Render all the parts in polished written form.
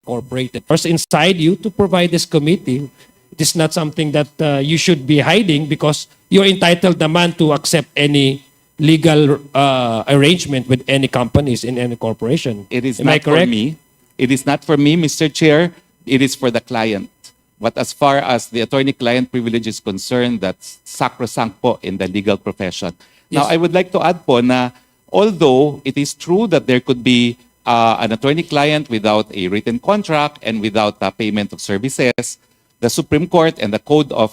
Incorporated. First, inside you to provide this committee. It is not something that you should be hiding because you're entitled naman to accept any legal arrangement with any companies in any corporation. It is Am I not for correct? me. It is not for me, Mr. Chair. It is for the client. But as far as the attorney-client privilege is concerned, that's sacrosanct po in the legal profession. Now, Yes. I would like to add po na although it is true that there could be an attorney-client without a written contract and without payment of services, the Supreme Court and the Code of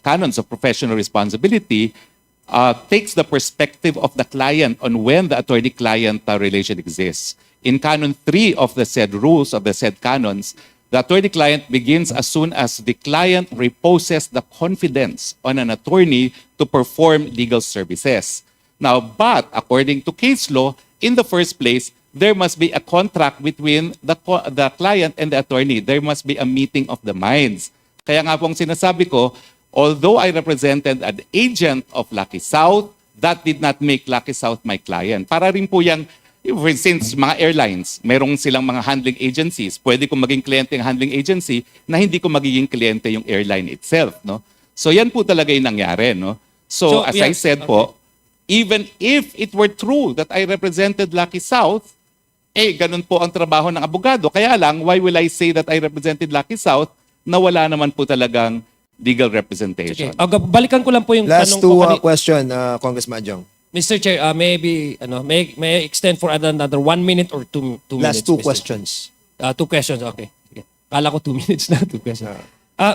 Canons of Professional Responsibility takes the perspective of the client on when the attorney-client relation exists. In Canon 3 of the said rules, of the said canons, the attorney-client begins as soon as the client reposes the confidence on an attorney to perform legal services. Now, but according to case law, in the first place, there must be a contract between the client and the attorney. There must be a meeting of the minds. Kaya nga pong sinasabi ko, although I represented an agent of Lucky South, that did not make Lucky South my client. Para rin po yung, since mga airlines, merong silang mga handling agencies, pwede kong maging kliyente ng handling agency na hindi ko magiging kliyente yung airline itself. No? So yan po talaga yung nangyari. No? So as yeah, I said po, even if it were true that I represented Lucky South, ganun po ang trabaho ng abogado. Kaya lang, why will I say that I represented Lucky South na wala naman po talagang legal representation? Okay. Balikan ko lang po yung Last tanong ko two kanina. question, Congressman Jong. Mr. Chair, maybe may I extend for another 1 minute or two minutes? Last two Mr. questions. Two questions, okay. Sige. Kala ko 2 minutes na, 2 questions.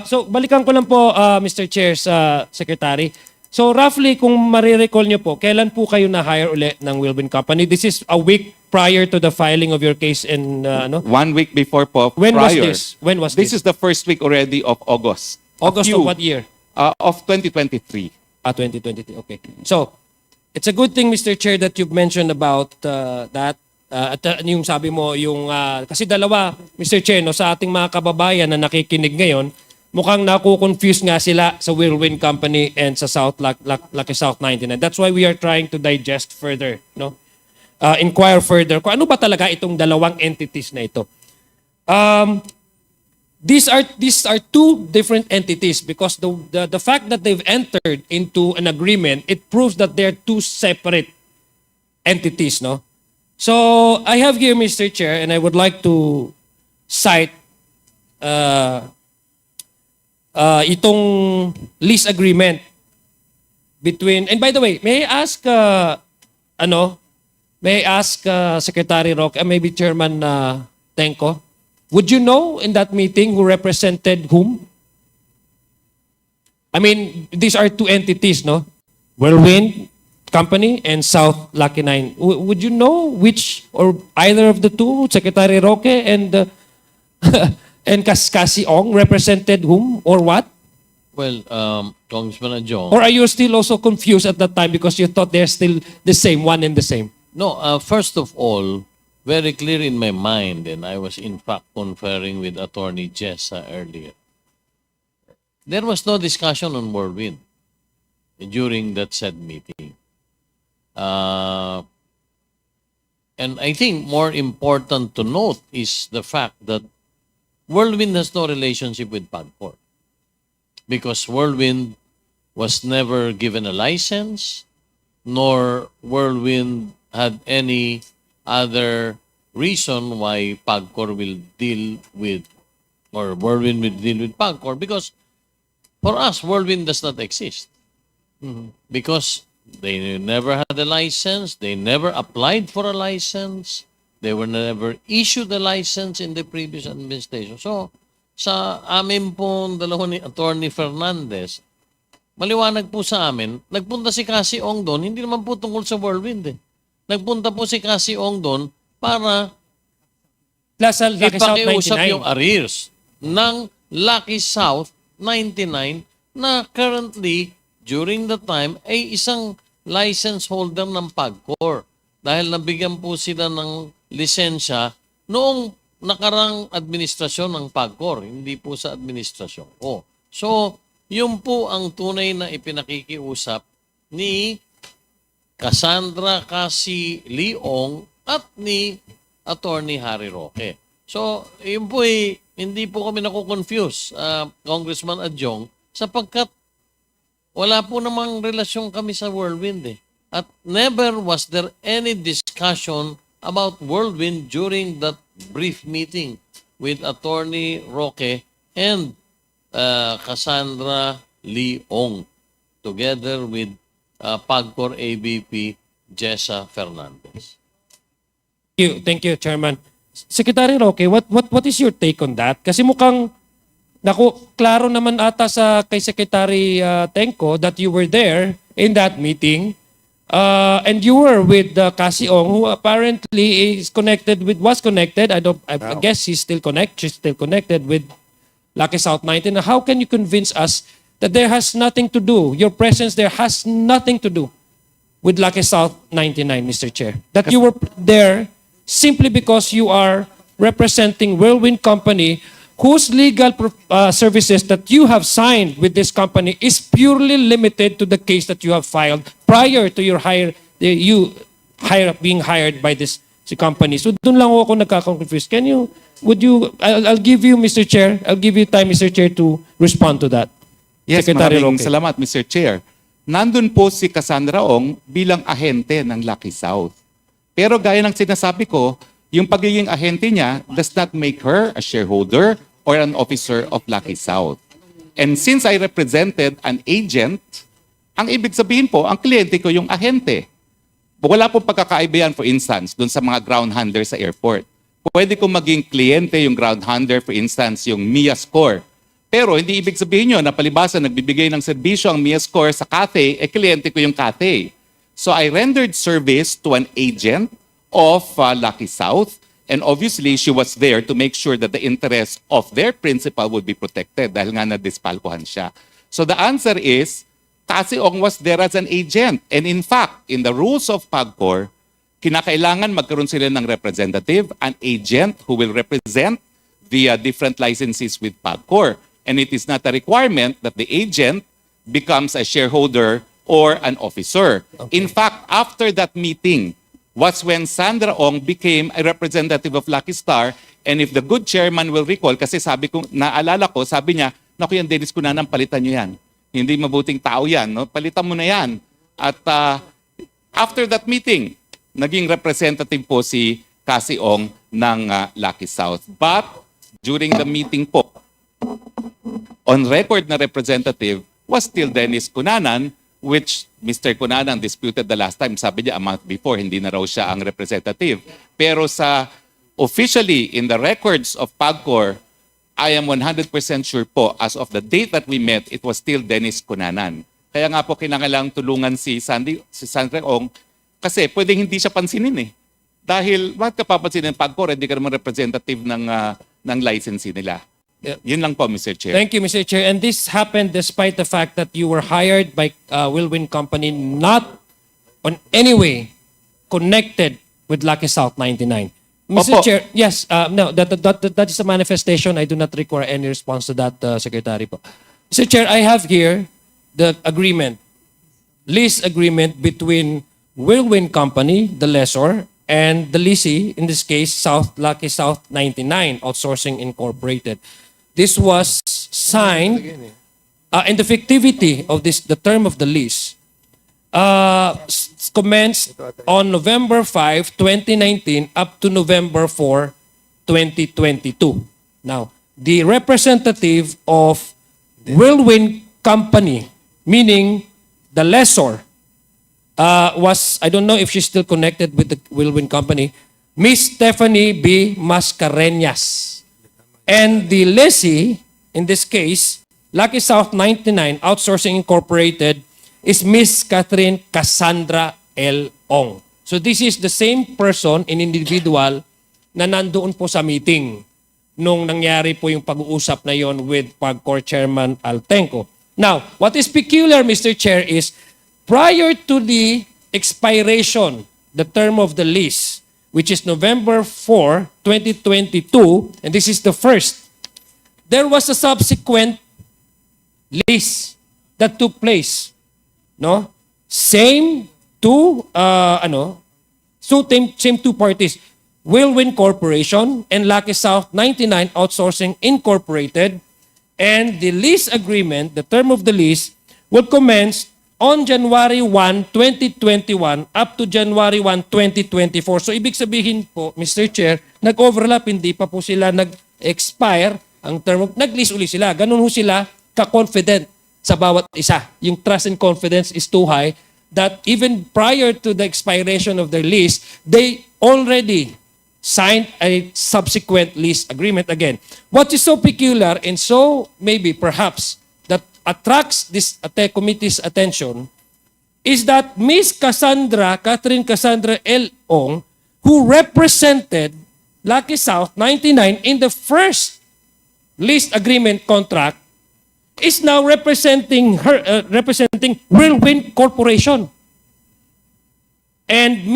So, balikan ko lang po, Mr. Chair, sa Secretary. So, roughly, kung marirecall nyo po, kailan po kayo na-hire ulit ng Wilbin Company? This is a week prior to the filing of your case in, 1 week before po, When was prior. this? When was This this? is the first week already of August. August of what year? Of 2023. 2023, okay. So, it's a good thing, Mr. Chair, that you've mentioned about that. At yung sabi mo, yung, kasi dalawa, Mr. Chair, no, sa ating mga kababayan na nakikinig ngayon, mukhang naku-confuse nga sila sa Whirlwind Company and sa Lucky South 99. That's why we are trying to digest further, no? Inquire further kung ano ba talaga itong dalawang entities na ito. These are two different entities because the fact that they've entered into an agreement, it proves that they're two separate entities, no? So I have here, Mr. Chair, and I would like to cite itong lease agreement between, and by the way, may I ask Secretary Roque and maybe Chairman Tenko, would you know in that meeting who represented whom? I mean, these are two entities, no? Whirlwind Company and South Lucky 9. Would you know which or either of the two, Secretary Roque and and Cassie Ong, represented whom or what? Well, Congressman Adjong. Or are you still also confused at that time because you thought they're still the same, one and the same? No, first of all, very clear in my mind, and I was in fact conferring with Attorney Jessa earlier. There was no discussion on Whirlwind during that said meeting. And I think more important to note is the fact that Whirlwind has no relationship with PAGCOR because Whirlwind was never given a license, nor Whirlwind had any other reason why PAGCOR will deal with, or Whirlwind will deal with PAGCOR, because for us, Whirlwind does not exist. Because they never had a license, they never applied for a license, they were never issued a license in the previous administration. So, sa amin pong dalawa ni Attorney Fernandez, maliwanag po sa amin, nagpunta si Cassie Ong doon, hindi naman po tungkol sa Whirlwind. Nagpunta po si Cassie Ong doon para Lucky South ipakiusap 99. yung arrears ng Lucky South 99 na currently, during the time, ay isang license holder ng PAGCOR. Dahil nabigyan po sila ng lisensya noong nakarang administrasyon ng PAGCOR, hindi po sa administrasyon. So, yun po ang tunay na ipinakikiusap ni Cassandra Cassie Leong at ni Attorney Harry Roque. So, yun po hindi po kami nakukonfuse, Congressman Adjong, sapagkat wala po namang relasyon kami sa Whirlwind eh. At never was there any discussion about Whirlwind during that brief meeting with Attorney Roque and Cassandra Leong together with PAGCOR AVP Jessa Fernandez. Thank you, Chairman. Secretary Roque, what is your take on that? Kasi mukhang klaro naman ata kay Secretary Tenco that you were there in that meeting. And you were with Cassie Ong, who apparently was connected. I guess she's still connected with Lucky South 19. How can you convince us that there has nothing to do, your presence there has nothing to do with Lucky South 99, Mr. Chair? That you were there simply because you are representing Whirlwind Company, whose legal services that you have signed with this company is purely limited to the case that you have filed prior to your being hired by this company. So doon lang ako nagka-confuse. I'll give you, Mr. Chair, I'll give you time, Mr. Chair, to respond to that. Yes, Secretary maraming Roque. salamat, Mr. Chair. Nandun po si Cassandra Ong bilang ahente ng Lucky South. Pero gaya ng sinasabi ko, yung pagiging ahente niya does not make her a shareholder or an officer of Lucky South. And since I represented an agent, ang ibig sabihin po, ang kliyente ko yung ahente. Wala pong pagkakaiba yan, for instance, dun sa mga ground handler sa airport. Pwede kong maging kliyente yung ground handler, for instance, yung Mia Score. Pero hindi ibig sabihin nyo na palibasa nagbibigay ng serbisyo ang Mia Score sa Cathay, kliyente ko yung Cathay. So I rendered service to an agent of Lucky South, and obviously she was there to make sure that the interests of their principal would be protected dahil nga na-dispalkuhan siya. So the answer is, Cassie Ong was there as an agent. And in fact, in the rules of PAGCOR, kinakailangan magkaroon sila ng representative, an agent who will represent the different licenses with PAGCOR. And it is not a requirement that the agent becomes a shareholder or an officer. Okay. In fact, after that meeting was when Sandra Ong became a representative of Lucky Star, and if the good chairman will recall, kasi naalala ko, sabi niya, naku yan, Dennis Cunanan, palitan niyo yan. Hindi mabuting tao yan, no? Palitan mo na yan. At after that meeting, naging representative po si Cassie Ong ng Lucky South. But during the meeting po, on record na representative was still Dennis Cunanan, which Mr. Cunanan disputed the last time. Sabi niya a month before, hindi na raw siya ang representative. Pero officially, in the records of PAGCOR, I am 100% sure po, as of the date that we met, it was still Dennis Cunanan. Kaya nga po kinakailangang tulungan si Sandra Ong, kasi pwedeng hindi siya pansinin eh. Dahil, bakit ka papansinin ng PAGCOR, hindi ka naman representative ng licensee nila. Yeah. Yun lang po, Mr. Chair. Thank you, Mr. Chair. And this happened despite the fact that you were hired by Whirlwind Company, not on any way connected with Lucky South 99. Mr. Opo. Chair, yes, no, that is a manifestation. I do not require any response to that, Secretary po. Mr. Chair, I have here the lease agreement between Whirlwind Company, the lessor, and the leasee, in this case, Lucky South 99, Outsourcing Incorporated. This was signed, and the fictivity of the term of the lease commenced on November 5, 2019 up to November 4, 2022. Now, the representative of Whirlwind Company, meaning the lessor, was, I don't know if she's still connected with the Whirlwind Company, Miss Stephanie B. Mascareñas. And the lessee, in this case, Lucky South 99 Outsourcing Incorporated, is Miss Catherine Cassandra L. Ong. So this is the same person, an individual, na nandoon po sa meeting nung nangyari po yung pag-uusap na yon with PAGCOR Chairman Altenco. Now, what is peculiar, Mr. Chair, is prior to the expiration, the term of the lease, which is November 4, 2022, and this is the first, there was a subsequent lease that took place. No? Same two parties. Whirlwind Corporation and Lucky South 99 Outsourcing Incorporated, and the lease agreement, the term of the lease, will commence on January 1, 2021 up to January 1, 2024. So ibig sabihin po, Mr. Chair, nag-overlap, hindi pa po sila nag-expire ang term of, nag-lease uli sila. Ganun ho sila ka-confident sa bawat isa. Yung trust and confidence is too high that even prior to the expiration of their lease, they already signed a subsequent lease agreement again. What is so peculiar and so maybe perhaps that attracts this committee's attention is that Miss Catherine Cassandra L. Ong, who represented Lucky South 99 in the first lease agreement contract, is now representing Whirlwind Corporation. And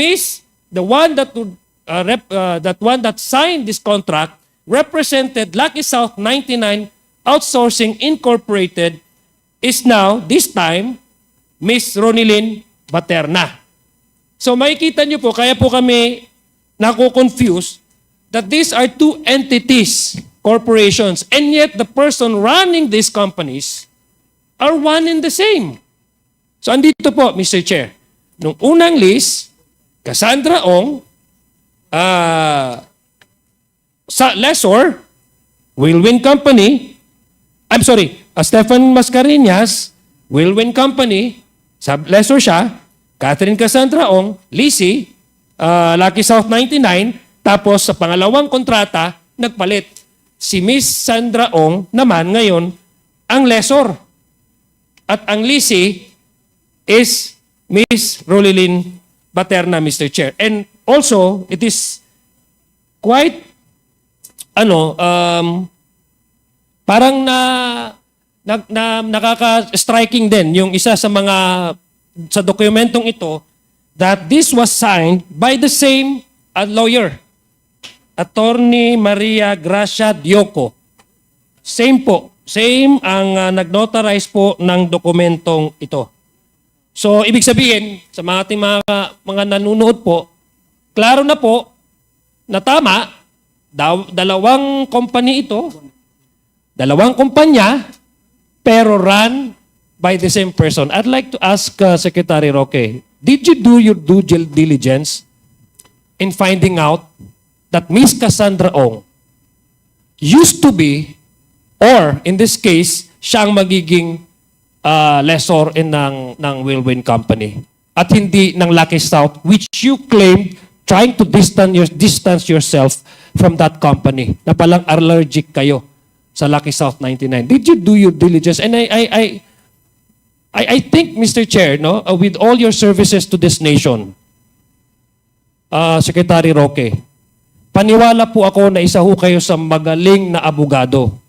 the one that signed this contract represented Lucky South 99 Outsourcing Incorporated is now, this time, Miss Ronilyn Baterna. So makikita nyo po, kaya po kami nako-confuse that these are two entities, corporations, and yet the person running these companies are one and the same. So andito po, Mr. Chair, nung unang list, Cassandra Ong, sa lessor, Whirlwind Company, Stefan Mascareñas, Whirlwind Company, sa lessor siya, Catherine Cassandra Ong, leasee, Lucky South 99, tapos sa pangalawang kontrata, nagpalit. Si Miss Sandra Ong naman ngayon ang lessor. At ang leasee is Miss Ronilyn Baterna, Mr. Chair. And also, it is quite, parang nakaka-striking din yung isa sa dokumentong ito that this was signed by the same lawyer, Attorney Maria Gracia Dioco. Same ang nag-notarize po ng dokumentong ito. So, ibig sabihin, sa mga ating mga nanonood po, klaro na po na tama, dalawang company ito, dalawang kumpanya, pero run by the same person. I'd like to ask Secretary Roque, did you do your due diligence in finding out that Miss Cassandra Ong used to be, or in this case, siya ang magiging lessor ng Whirlwind Company at hindi ng Lucky South, which you claim trying to distance yourself from that company na palang allergic kayo sa Lucky South 99. Did you do your diligence? And I think, Mr. Chair, with all your services to this nation, Secretary Roque, paniwala po ako na isa ho kayo sa magaling na abogado.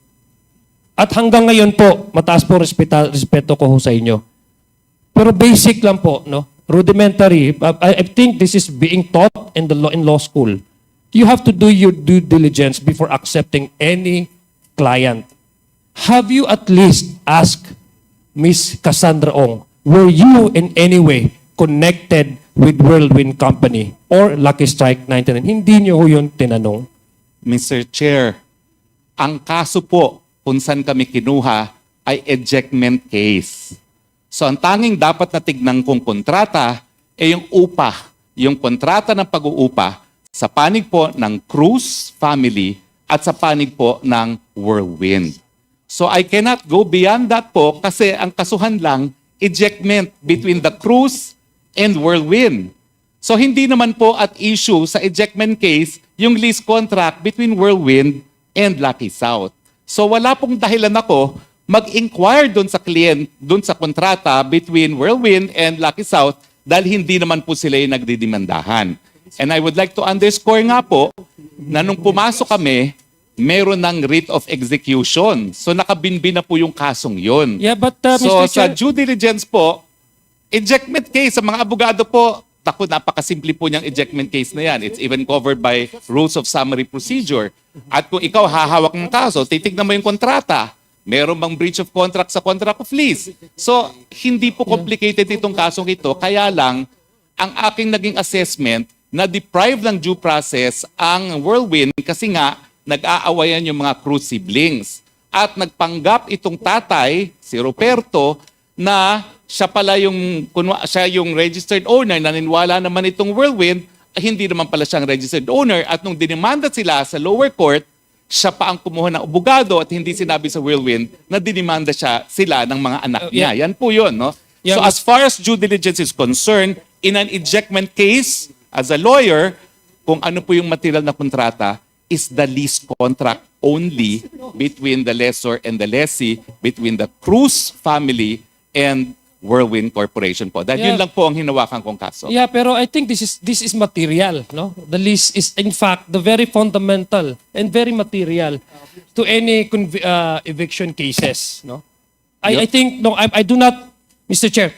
At hanggang ngayon po, mataas po respeto ko ho sa inyo. Pero basic lang po, rudimentary. I think this is being taught in law school. You have to do your due diligence before accepting any client. Have you at least asked Miss Cassandra Ong, were you in any way connected with Whirlwind Company or Lucky Strike 99? Hindi niyo ho yun tinanong. Mr. Chair, ang kaso po kung saan kami kinuha ay ejectment case. So ang tanging dapat na tignan kong kontrata ay yung upa, yung kontrata ng pag-uupa sa panig po ng Cruz family at sa panig po ng Whirlwind. So I cannot go beyond that po kasi ang kasuhan lang, ejectment between the Cruz and Whirlwind. So hindi naman po at issue sa ejectment case yung lease contract between Whirlwind and Lucky South. So wala pong dahilan ako mag-inquire doon sa client, doon sa kontrata between Whirlwind and Lucky South dahil hindi naman po sila yung nagdidimandahan. And I would like to underscore nga po na nung pumasok kami, meron ng writ of execution. So nakabinbin na po yung kasong yun. Yeah, but So Mr. sa Chair, due diligence po, ejectment case, sa mga abogado po, napakasimple po niyang ejectment case na yan. It's even covered by rules of summary procedure. At kung ikaw hahawak ng kaso, titignan mo yung kontrata. Meron bang breach of contract sa contract of lease? So, hindi po complicated itong kasong ito. Kaya lang, ang aking naging assessment, na-deprive ng due process ang Whirlwind kasi nga nag-aawayan yung mga Cruz siblings. At nagpanggap itong tatay, si Ruperto, na siya pala siya yung registered owner, naniniwala naman itong Whirlwind, hindi naman pala siyang registered owner. At nung dinimanda sila sa lower court, siya pa ang kumuha ng abogado at hindi sinabi sa Whirlwind na dinimanda sila ng mga anak niya. Yan po yun, no? Yeah, So as far as due diligence is concerned, in an ejectment case, as a lawyer, kung ano po yung material na kontrata, is the lease contract only between the lessor and the lessee, between the Cruz family and Whirlwind Corporation po. Dahil yun Yeah. lang po ang hinawakan kong kaso. Yeah, pero I think this is material, no? The lease is in fact the very fundamental and very material to any eviction cases, no? I think no, I do not, Mr. Chair,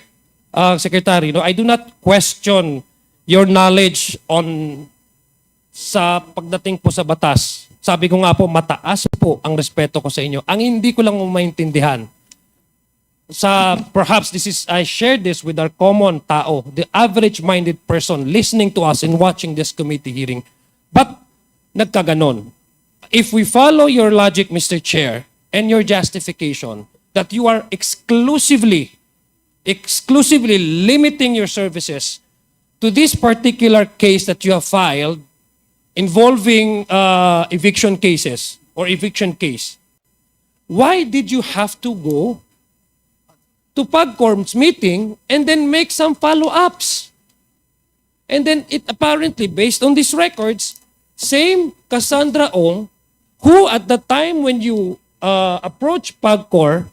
Secretary, no, I do not question your knowledge on sa pagdating po sa batas. Sabi ko nga po, mataas po ang respeto ko sa inyo. Ang hindi ko lang maintindihan, perhaps I shared this with our common tao, the average-minded person listening to us and watching this committee hearing. But nagkaganon. If we follow your logic, Mr. Chair, and your justification that you are exclusively limiting your services to this particular case that you have filed involving eviction cases or eviction case, why did you have to go to PAGCORP's meeting and then make some follow-ups? And then it apparently, based on these records, same Cassandra Ong, who at the time when you approached PAGCOR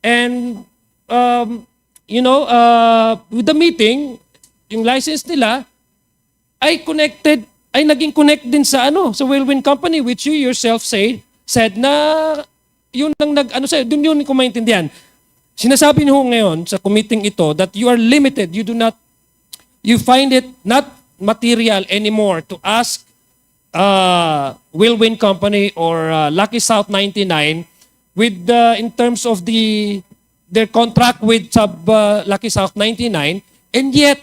and with the meeting, yung license nila ay naging connect din sa Whirlwind Company, which you yourself said na yun ang dun yun ko maintindihan. Sinasabi niyo ngayon sa committee ito that you are limited, you find it not material anymore to ask Whirlwind Company or Lucky South 99 with in terms of their contract with Lucky South 99, and yet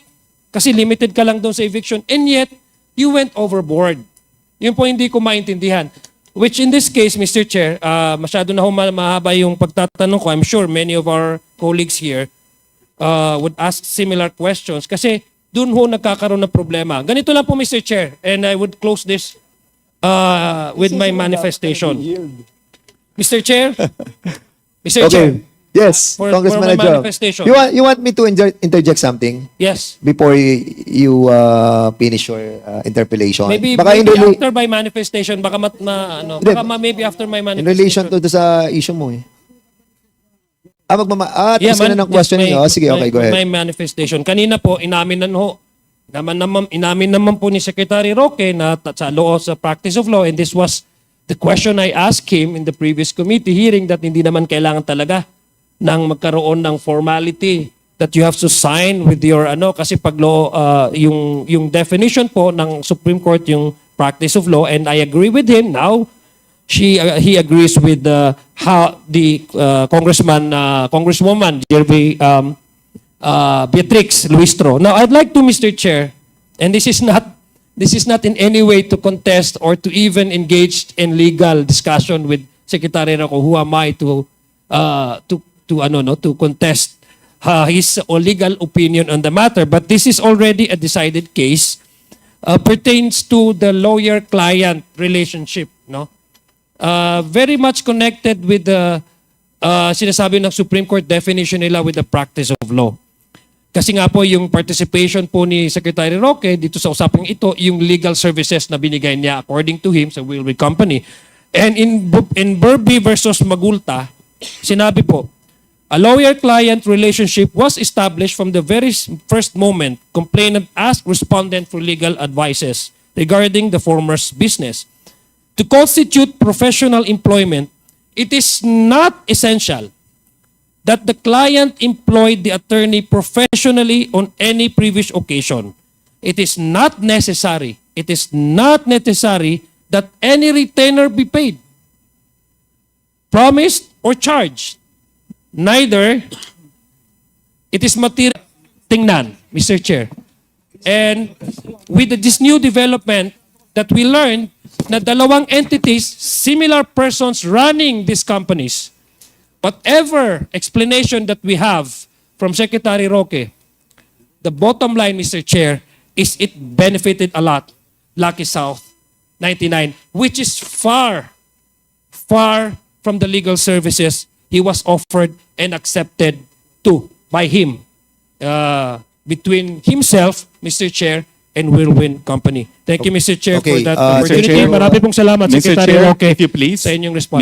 kasi limited ka lang doon sa eviction, and yet you went overboard. Yun po hindi ko maintindihan. Which in this case, Mr. Chair, masyado na mahaba yung pagtatanong ko. I'm sure many of our colleagues here would ask similar questions kasi doon ho nagkakaroon ng problema. Ganito lang po, Mr. Chair, and I would close this with my manifestation. Mr. Chair? Mr. Chair? Yes, For Congressman my Adjong. manifestation. You want me to interject something Yes. before you finish your interpellation? Maybe Baka after my manifestation, baka maybe after my in manifestation. relation to sa issue mo eh. Tapos ka na ng questioning. Sige, okay, go ahead. My manifestation. Kanina po, inamin naman po ni Secretary Roque na sa practice of law, and this was the question I asked him in the previous committee hearing, that hindi naman kailangan talaga nang magkaroon ng formality that you have to sign with your kasi pag law yung definition po ng Supreme Court yung practice of law, and I agree with him now. He agrees with how the Congresswoman Beatrix Luistro. Now I'd like to, Mr. Chair, and this is not in any way to contest or to even engage in legal discussion with Secretary Roque. Who am I to contest his legal opinion on the matter? But this is already a decided case, pertains to the lawyer-client relationship, no? Very much connected with the sinasabi ng Supreme Court definition nila with the practice of law. Kasi nga po yung participation po ni Secretary Roque dito sa usapang ito, yung legal services na binigay niya according to him sa Whirlwind Company. And in Burby versus Magulta, sinabi po, a lawyer-client relationship was established from the very first moment complainant asked respondent for legal advices regarding the former's business. To constitute professional employment, it is not essential that the client employed the attorney professionally on any previous occasion. It is not necessary that any retainer be paid, promised, or charged. Neither it is material. Tingnan, Mr. Chair. And with this new development that we learned na dalawang entities, similar persons running these companies, whatever explanation that we have from Secretary Roque, the bottom line, Mr. Chair, is it benefited a lot Lucky South 99, which is far from the legal services he was offered and accepted to by him between himself, Mr. Chair, and Whirlwind Company. Thank you, Mr. Chair, Okay, for that Mr. opportunity. Chair, Marami pong salamat, Mr. Secretary Chair, Roque, if you please. sa inyong response.